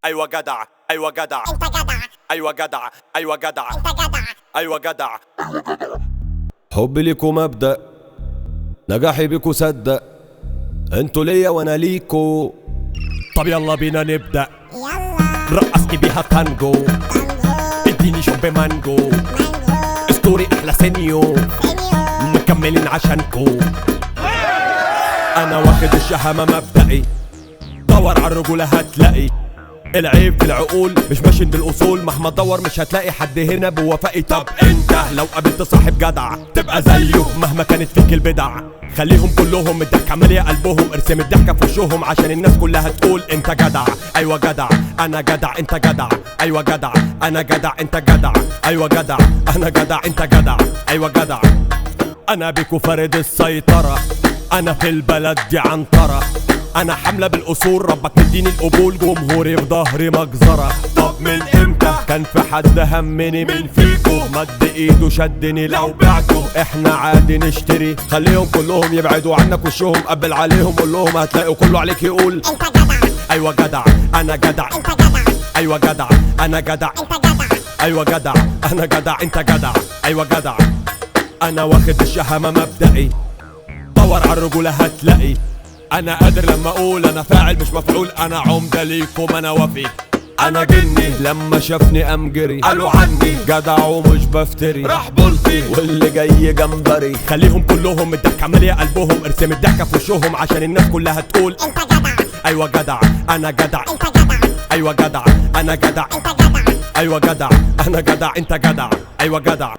ايوه جدع، ايوه جدع، انت جدع، ايوه جدع، ايوه جدع، انت جدع، ايوه جدع. حبي ليكو مبدأ، نجاحي بيكو صدق، انتوا ليا وانا ليكو. طب يلا بينا نبدأ، يلا رقصني بيها تانجو، تانجو اديني شوب مانجو، مانجو ستوري احلى سينيو، سينيور مكملين عشانكو. انا واخد الشهامة مبدئي، دور على الرجولة هتلاقي. العيب في العقول مش ماشي بالاصول، مهما تدور مش هتلاقي حد هنا بوفائي. طب انت لو قابلت صاحب جدع تبقى زيه مهما كانت فيك البدع. خليهم كلهم الضحكة مالية قلبهم، ارسم الضحكة في وشهم عشان الناس كلها تقول انت جدع. ايوه جدع انا جدع انت جدع، ايوه جدع انا جدع انت جدع، ايوه جدع انا جدع انت جدع، ايوه جدع. انا بيكو فارد السيطرة، انا في البلد دي عنترة، انا حاملة بالاصول ربك مديني القبول، جمهوري في ظهري مجزرة. طب من امتى كان في حد همني من فيكو؟ مد ايده شدني لو بعته، احنا عادي نشتري. خليهم كلهم يبعدوا عنك وشهم قبل عليهم، قول لهم هتلاقوا كله عليك يقول انت جدع، ايوه جدع انا جدع، انت جدع، ايوه جدع انا جدع، انت جدع، ايوه جدع انا جدع انت جدع، ايوه جدع. انا واخد الشهامة مبدئي، دور على الرجولة هتلاقي. انا قادر لما اقول انا فاعل مش مفعول، انا عمدة ليكم انا وفي. انا جني لما شافني قام جري، قالوا عني جدع ومش بفتري، راح بولتي واللي جاي جمبري. خليهم كلهم الضحكة مالية قلبهم، ارسم الضحكة في وشهم عشان الناس كلها تقول انت جدع، ايوه جدع انا جدع، انت جدع، ايوه جدع انا جدع، انت جدع، ايوه جدع انا جدع انت جدع، ايوه جدع.